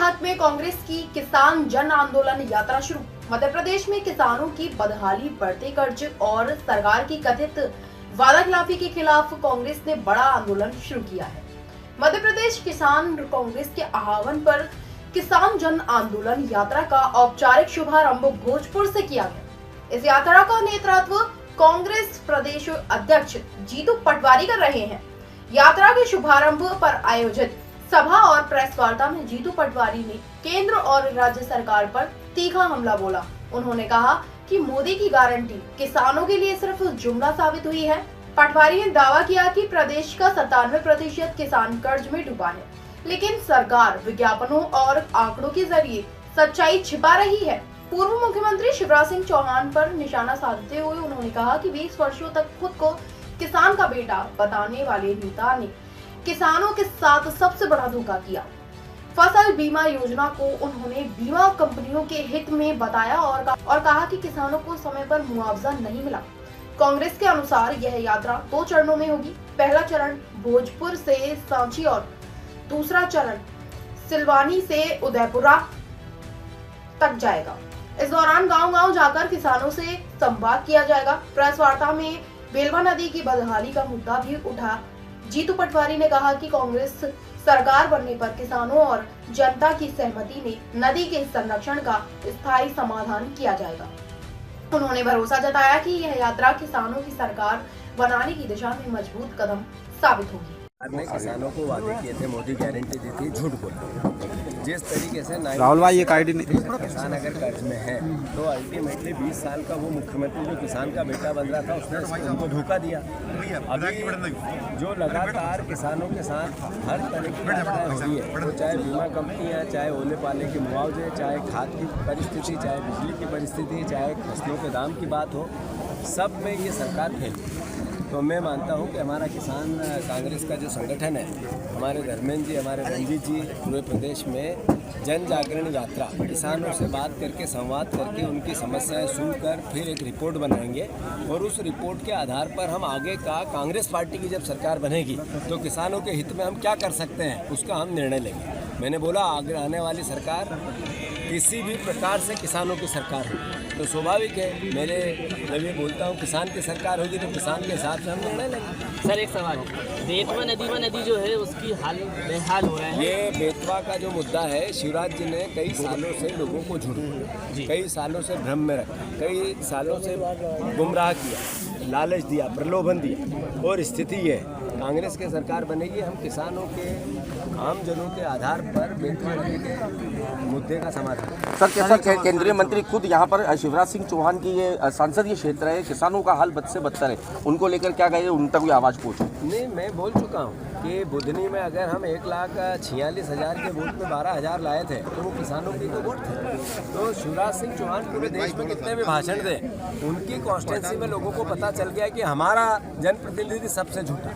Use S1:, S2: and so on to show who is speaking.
S1: हक में कांग्रेस की किसान जन आंदोलन यात्रा शुरू। मध्य प्रदेश में किसानों की बदहाली, बढ़ते कर्ज और सरकार की कथित वादाखिलाफी के खिलाफ कांग्रेस ने बड़ा आंदोलन शुरू किया है। मध्य प्रदेश किसान कांग्रेस के आह्वान पर किसान जन आंदोलन यात्रा का औपचारिक शुभारंभ भोजपुर से किया गया। इस यात्रा का नेतृत्व कांग्रेस प्रदेश अध्यक्ष जीतू पटवारी कर रहे हैं। यात्रा के शुभारंभ पर आयोजित सभा और प्रेस वार्ता में जीतू पटवारी ने केंद्र और राज्य सरकार पर तीखा हमला बोला। उन्होंने कहा कि मोदी की गारंटी किसानों के लिए सिर्फ जुमला साबित हुई है। पटवारी ने दावा किया कि प्रदेश का 97% किसान कर्ज में डूबा है, लेकिन सरकार विज्ञापनों और आंकड़ों के जरिए सच्चाई छिपा रही है। पूर्व मुख्यमंत्री शिवराज सिंह चौहान पर निशाना साधते हुए उन्होंने कहा कि 20 वर्षों तक खुद को किसान का बेटा बताने वाले नेता ने किसानों के साथ सबसे बड़ा धोखा किया। फसल बीमा योजना को उन्होंने बीमा कंपनियों के हित में बताया और कहा कि किसानों को समय पर मुआवजा नहीं मिला। कांग्रेस के अनुसार यह यात्रा 2 चरणों में होगी। पहला चरण भोजपुर से सांची और दूसरा चरण सिलवानी से उदयपुरा तक जाएगा। इस दौरान गांव-गांव जाकर किसानों से संवाद किया जाएगा। प्रेस वार्ता में बेलवा नदी की बदहाली का मुद्दा भी उठा। जीतू पटवारी ने कहा कि कांग्रेस सरकार बनने पर किसानों और जनता की सहमति में नदी के संरक्षण का स्थायी समाधान किया जाएगा। उन्होंने भरोसा जताया कि यह यात्रा किसानों की सरकार बनाने की दिशा में मजबूत कदम साबित होगी।
S2: ने किसानों को वादे किए थे, मोदी गारंटी दी थी, झूठ बोलते। जिस तरीके से
S3: राहुल भाई ये आईडी नहीं,
S2: किसान अगर कर्ज में है तो अल्टीमेटली 20 साल का वो मुख्यमंत्री जो किसान का बेटा बन रहा था उसने उनको धोखा दिया। अभी जो लगातार किसानों के साथ हर तरह की घटनाएं हो रही है, तो चाहे बीमा कंपनियां, चाहे ओले पाले के मुआवजे, चाहे खाद की परिस्थिति, चाहे बिजली की परिस्थिति, चाहे फसलों के दाम की बात हो, सब में ये सरकार फेल। तो मैं मानता हूं कि हमारा किसान कांग्रेस का जो संगठन है, हमारे धर्मेंद्र जी, हमारे रंजीत जी पूरे प्रदेश में जन जागरण यात्रा किसानों से बात करके, संवाद करके, उनकी समस्याएं सुनकर फिर एक रिपोर्ट बनाएंगे और उस रिपोर्ट के आधार पर हम आगे का कांग्रेस पार्टी की जब सरकार बनेगी तो किसानों के हित में हम क्या कर सकते हैं उसका हम निर्णय लेंगे। मैंने बोला आगे आने वाली सरकार किसी भी प्रकार से किसानों की सरकार हो तो स्वाभाविक है, मैं ये बोलता हूँ किसान की सरकार होगी तो किसान के हिसाब से हम निर्णय लेंगे।
S4: सर एक सवाल, बेतवा नदी जो है उसकी हाल बेहाल हो रहा है।
S2: ये बेतवा का जो मुद्दा है, शिवराज जी ने कई सालों से लोगों को झूठा, कई सालों से भ्रम में रखा, कई सालों से गुमराह किया, लालच दिया, प्रलोभन दिया और स्थिति ये है कांग्रेस की सरकार बनेगी, हम किसानों के आम जनों के आधार पर बेतवा नदी के मुद्दे का समाधान।
S3: सर कैसा केंद्रीय मंत्री खुद यहाँ पर शिवराज सिंह चौहान की ये संसदीय क्षेत्र है, किसानों का हाल बद से बदतर है, उनको लेकर क्या कहे, उन तक भी आवाज़ पहुँचे?
S2: नहीं, मैं बोल चुका हूँ कि बुधनी में अगर हम 1,46,000 के वोट में 12,000 लाए थे तो वो किसानों की तो वोट थे। तो शिवराज सिंह चौहान पूरे देश में कितने भी भाषण दें, उनकी कॉन्स्टिट्यूंसी में लोगों को पता चल गया कि हमारा जनप्रतिनिधि सबसे झूठा।